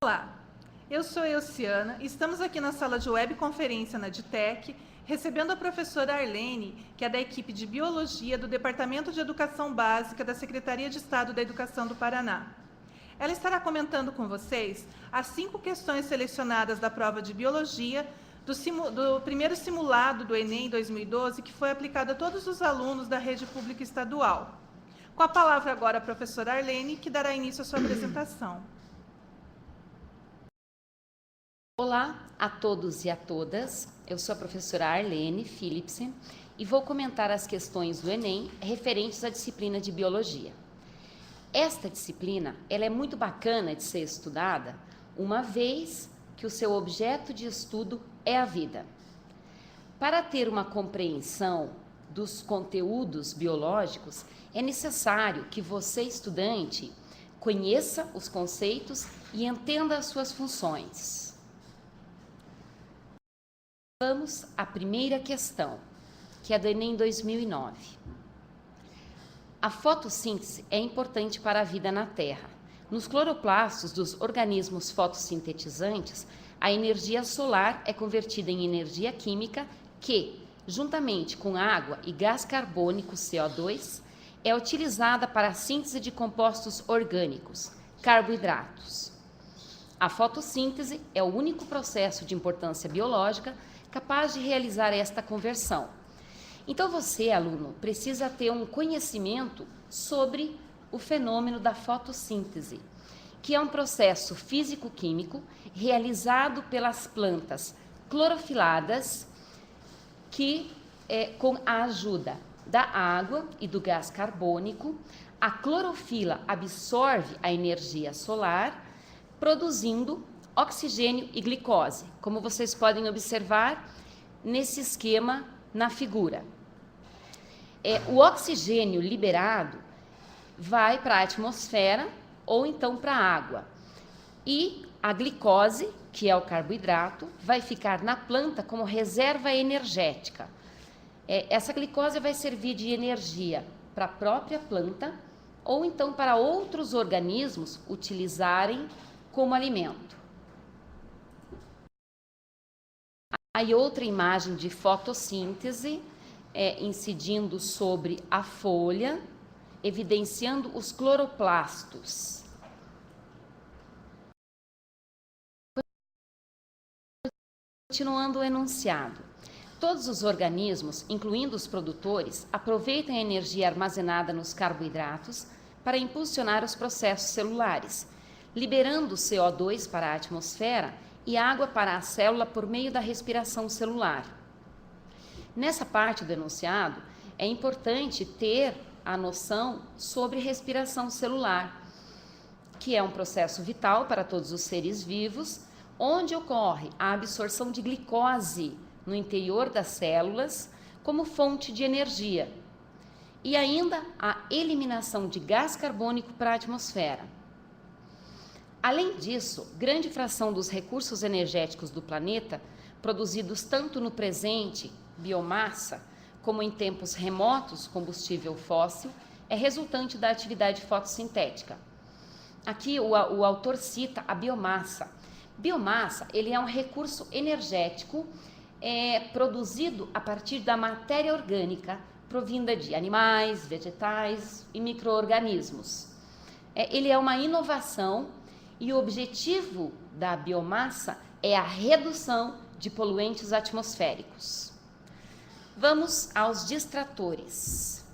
Olá, eu sou a Elciana e estamos aqui na sala de webconferência na DITEC, recebendo a professora Arlene, que é da equipe de Biologia do Departamento de Educação Básica da Secretaria de Estado da Educação do Paraná. Ela estará comentando com vocês as 5 questões selecionadas da prova de Biologia do primeiro simulado do Enem 2012, que foi aplicado a todos os alunos da rede pública estadual. Com a palavra agora a professora Arlene, que dará início à sua apresentação. Olá a todos e a todas, eu sou a professora Arlene Philipsen e vou comentar as questões do Enem referentes à disciplina de Biologia. Esta disciplina ela é muito bacana de ser estudada, uma vez que o seu objeto de estudo é a vida. Para ter uma compreensão dos conteúdos biológicos, é necessário que você, estudante, conheça os conceitos e entenda as suas funções. Vamos à primeira questão, que é do Enem 2009. A fotossíntese é importante para a vida na Terra. Nos cloroplastos dos organismos fotossintetizantes, a energia solar é convertida em energia química que, juntamente com água e gás carbônico CO2, é utilizada para a síntese de compostos orgânicos, carboidratos. A fotossíntese é o único processo de importância biológica capaz de realizar esta conversão. Então você, aluno, precisa ter um conhecimento sobre o fenômeno da fotossíntese, que é um processo físico-químico realizado pelas plantas clorofiladas que, com a ajuda da água e do gás carbônico, a clorofila absorve a energia solar, produzindo oxigênio e glicose, como vocês podem observar nesse esquema na figura. O oxigênio liberado vai para a atmosfera ou então para a água. E a glicose, que é o carboidrato, vai ficar na planta como reserva energética. Essa glicose vai servir de energia para a própria planta ou então para outros organismos utilizarem como alimento. Aí outra imagem de fotossíntese, incidindo sobre a folha, evidenciando os cloroplastos. Continuando o enunciado. Todos os organismos, incluindo os produtores, aproveitam a energia armazenada nos carboidratos para impulsionar os processos celulares, liberando CO2 para a atmosfera e água para a célula por meio da respiração celular. Nessa parte do enunciado, é importante ter a noção sobre respiração celular, que é um processo vital para todos os seres vivos, onde ocorre a absorção de glicose no interior das células como fonte de energia, e ainda a eliminação de gás carbônico para a atmosfera. Além disso, grande fração dos recursos energéticos do planeta, produzidos tanto no presente, biomassa, como em tempos remotos, combustível fóssil, é resultante da atividade fotossintética. Aqui o autor cita a biomassa. Biomassa, ele é um recurso energético produzido a partir da matéria orgânica, provinda de animais, vegetais e micro-organismos. Ele é uma inovação e o objetivo da biomassa é a redução de poluentes atmosféricos. Vamos aos distratores.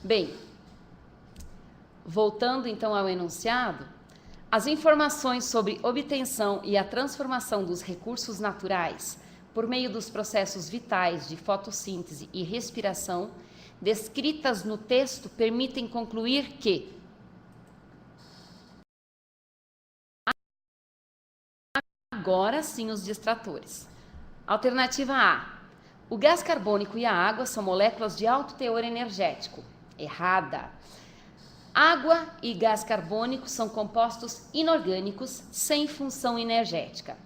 Bem, voltando então ao enunciado, as informações sobre obtenção e a transformação dos recursos naturais por meio dos processos vitais de fotossíntese e respiração descritas no texto permitem concluir que agora sim os distratores. Alternativa A. O gás carbônico e a água são moléculas de alto teor energético. Errada. Água e gás carbônico são compostos inorgânicos sem função energética.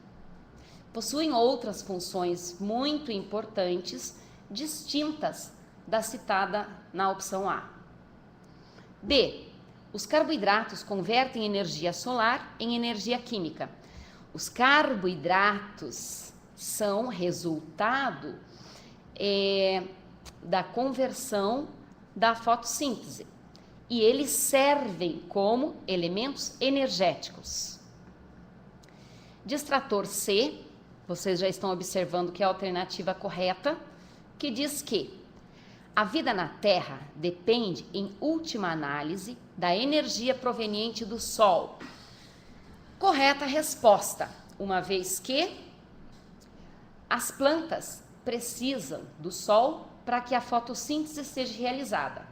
Possuem outras funções muito importantes, distintas da citada na opção A. B. Os carboidratos convertem energia solar em energia química. Os carboidratos são resultado da conversão da fotossíntese e eles servem como elementos energéticos. Distrator C, vocês já estão observando que é a alternativa correta, que diz que a vida na Terra depende, em última análise, da energia proveniente do Sol. Correta resposta, uma vez que as plantas precisam do Sol para que a fotossíntese seja realizada.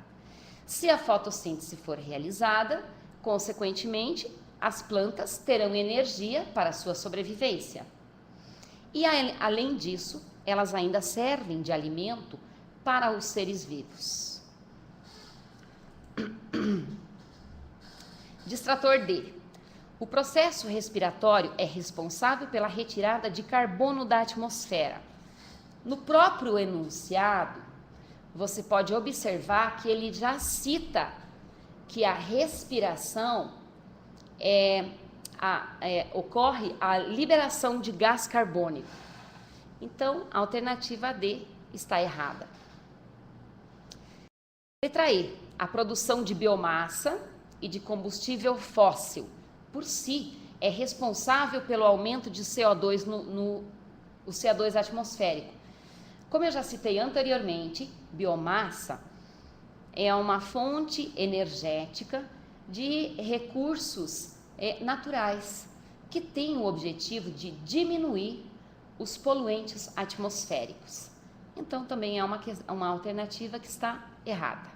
Se a fotossíntese for realizada, consequentemente, as plantas terão energia para a sua sobrevivência. E, além disso, elas ainda servem de alimento para os seres vivos. Distrator D. O processo respiratório é responsável pela retirada de carbono da atmosfera. No próprio enunciado, você pode observar que ele já cita que a respiração ocorre a liberação de gás carbônico. Então, a alternativa D está errada. Letra E. A produção de biomassa e de combustível fóssil, por si, é responsável pelo aumento de CO2 no CO2 atmosférico. Como eu já citei anteriormente, biomassa é uma fonte energética de recursos naturais que tem o objetivo de diminuir os poluentes atmosféricos. Então, também é uma alternativa que está errada.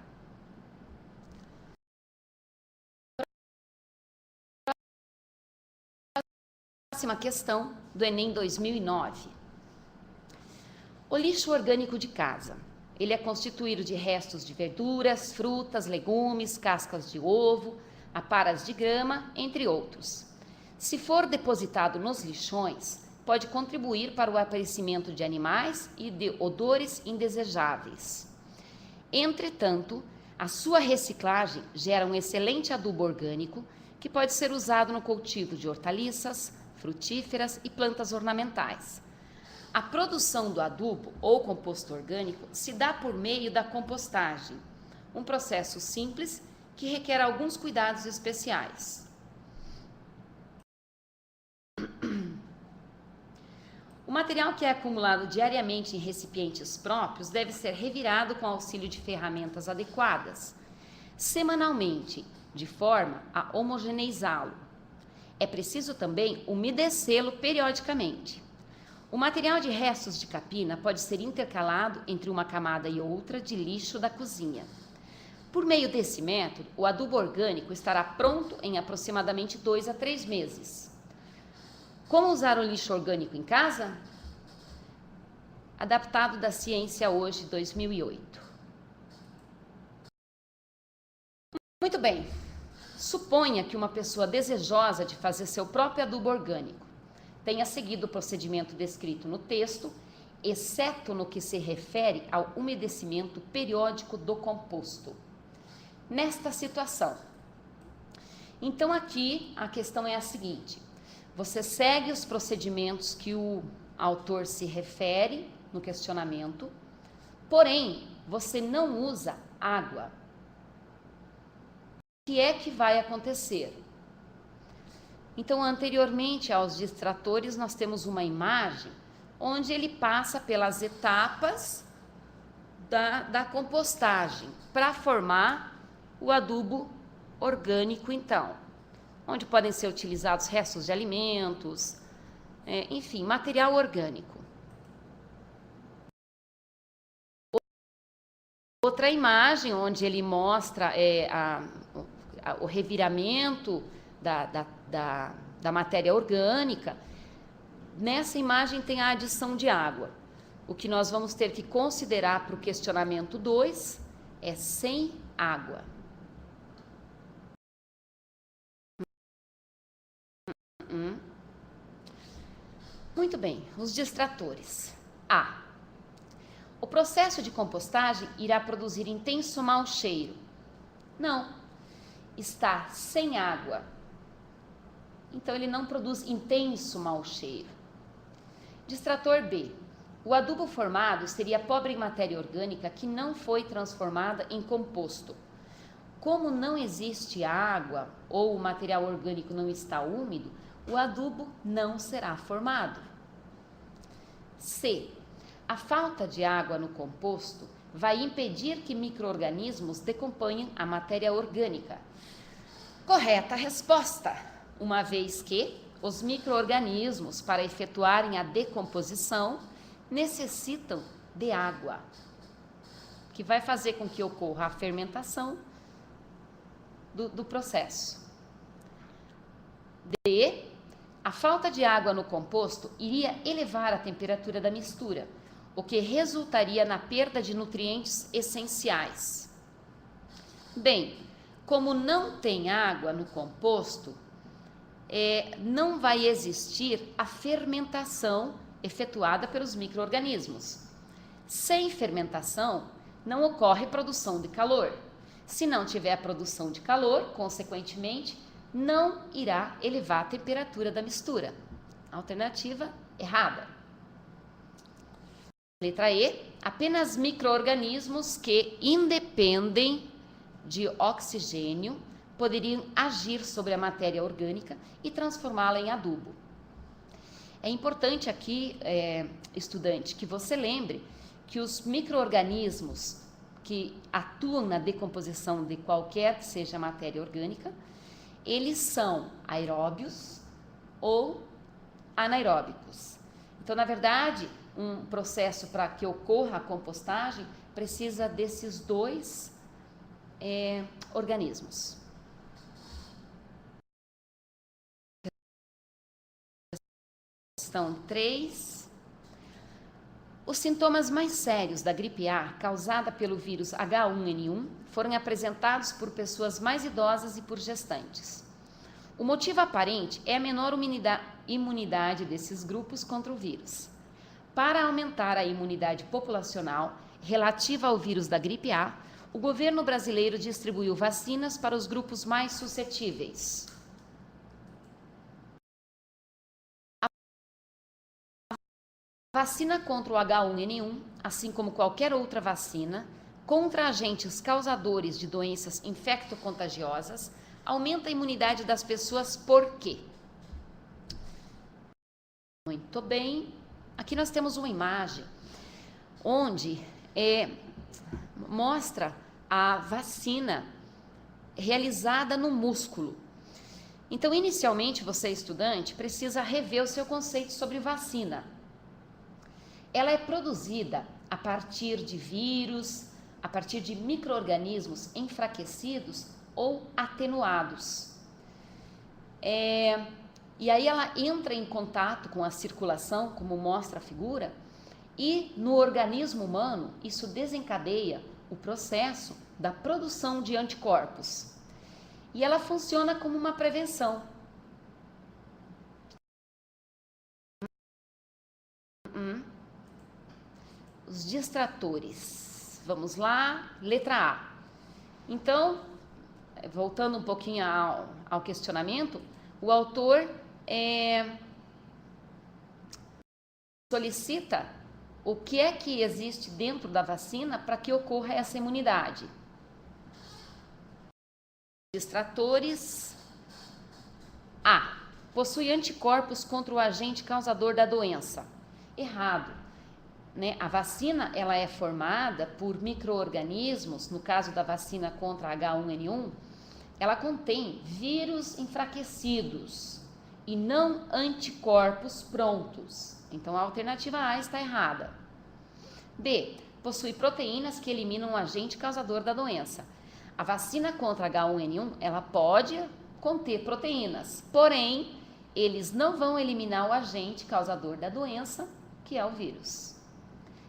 Próxima questão do Enem 2009. O lixo orgânico de casa. Ele é constituído de restos de verduras, frutas, legumes, cascas de ovo, aparas de grama, entre outros. Se for depositado nos lixões, pode contribuir para o aparecimento de animais e de odores indesejáveis. Entretanto, a sua reciclagem gera um excelente adubo orgânico que pode ser usado no cultivo de hortaliças, frutíferas e plantas ornamentais. A produção do adubo ou composto orgânico se dá por meio da compostagem, um processo simples que requer alguns cuidados especiais. O material que é acumulado diariamente em recipientes próprios deve ser revirado com auxílio de ferramentas adequadas, semanalmente, de forma a homogeneizá-lo. É preciso também umedecê-lo periodicamente. O material de restos de capina pode ser intercalado entre uma camada e outra de lixo da cozinha. Por meio desse método, o adubo orgânico estará pronto em aproximadamente 2 a 3 meses. Como usar o lixo orgânico em casa? Adaptado da Ciência Hoje, 2008. Muito bem. Suponha que uma pessoa desejosa de fazer seu próprio adubo orgânico tenha seguido o procedimento descrito no texto, exceto no que se refere ao umedecimento periódico do composto. Nesta situação, então aqui a questão é a seguinte: você segue os procedimentos que o autor se refere no questionamento, porém você não usa água. O que é que vai acontecer? Então, anteriormente aos distratores, nós temos uma imagem onde ele passa pelas etapas da compostagem para formar o adubo orgânico, então, onde podem ser utilizados restos de alimentos, enfim, material orgânico. Outra imagem onde ele mostra o reviramento da matéria orgânica. Nessa imagem tem a adição de água. O que nós vamos ter que considerar para o questionamento 2 é sem água. Muito bem, os distratores. A. O processo de compostagem irá produzir intenso mau cheiro. Não. está sem água, então ele não produz intenso mau cheiro. Distrator B. O adubo formado seria pobre em matéria orgânica que não foi transformada em composto. Como não existe água ou o material orgânico não está úmido, o adubo não será formado. C. A falta de água no composto vai impedir que micro-organismos decomponham a matéria orgânica. Correta resposta, uma vez que os micro-organismos, para efetuarem a decomposição, necessitam de água, que vai fazer com que ocorra a fermentação do processo. D. A falta de água no composto iria elevar a temperatura da mistura, o que resultaria na perda de nutrientes essenciais. Bem, como não tem água no composto, não vai existir a fermentação efetuada pelos micro-organismos. Sem fermentação, não ocorre produção de calor. Se não tiver produção de calor, consequentemente, não irá elevar a temperatura da mistura. Alternativa errada. Letra E. Apenas micro-organismos que independem de oxigênio poderiam agir sobre a matéria orgânica e transformá-la em adubo. É importante aqui, estudante, que você lembre que os micro-organismos que atuam na decomposição de qualquer que seja a matéria orgânica, eles são aeróbios ou anaeróbicos. Então, na verdade, um processo para que ocorra a compostagem precisa desses dois organismos. Questão 3. Os sintomas mais sérios da gripe A, causada pelo vírus H1N1, foram apresentados por pessoas mais idosas e por gestantes. O motivo aparente é a menor imunidade desses grupos contra o vírus. Para aumentar a imunidade populacional relativa ao vírus da gripe A, o governo brasileiro distribuiu vacinas para os grupos mais suscetíveis. A vacina contra o H1N1, assim como qualquer outra vacina, contra agentes causadores de doenças infectocontagiosas, aumenta a imunidade das pessoas por quê? Muito bem. Aqui nós temos uma imagem onde mostra a vacina realizada no músculo. Então, inicialmente, você, estudante, precisa rever o seu conceito sobre vacina. Ela é produzida a partir de vírus, a partir de micro-organismos enfraquecidos ou atenuados. E aí ela entra em contato com a circulação, como mostra a figura, e no organismo humano isso desencadeia o processo da produção de anticorpos. E ela funciona como uma prevenção. Os distratores. Vamos lá, letra A. Então, voltando um pouquinho ao questionamento, o autor solicita o que é que existe dentro da vacina para que ocorra essa imunidade. Distratores. A. Possui anticorpos contra o agente causador da doença. Errado. A vacina ela é formada por micro-organismos, no caso da vacina contra H1N1, ela contém vírus enfraquecidos e não anticorpos prontos. Então a alternativa A está errada. B. Possui proteínas que eliminam o agente causador da doença. A vacina contra H1N1 ela pode conter proteínas, porém eles não vão eliminar o agente causador da doença, que é o vírus.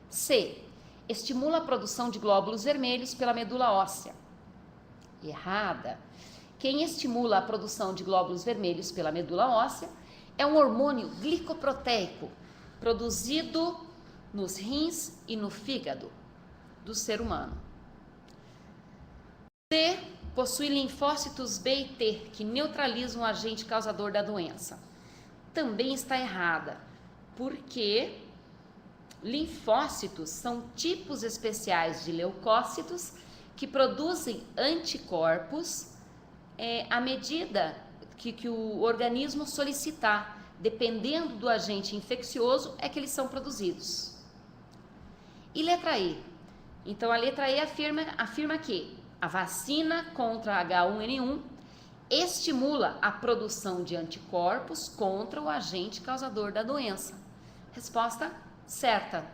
C. Estimula a produção de glóbulos vermelhos pela medula óssea. Errada. Quem estimula a produção de glóbulos vermelhos pela medula óssea é um hormônio glicoproteico produzido nos rins e no fígado do ser humano. D. possui linfócitos B e T, que neutralizam o agente causador da doença. Também está errada, porque linfócitos são tipos especiais de leucócitos que produzem anticorpos à medida que o organismo solicitar. Dependendo do agente infeccioso, é que eles são produzidos. E letra E? Então, a letra E afirma que a vacina contra H1N1 estimula a produção de anticorpos contra o agente causador da doença. Resposta certa.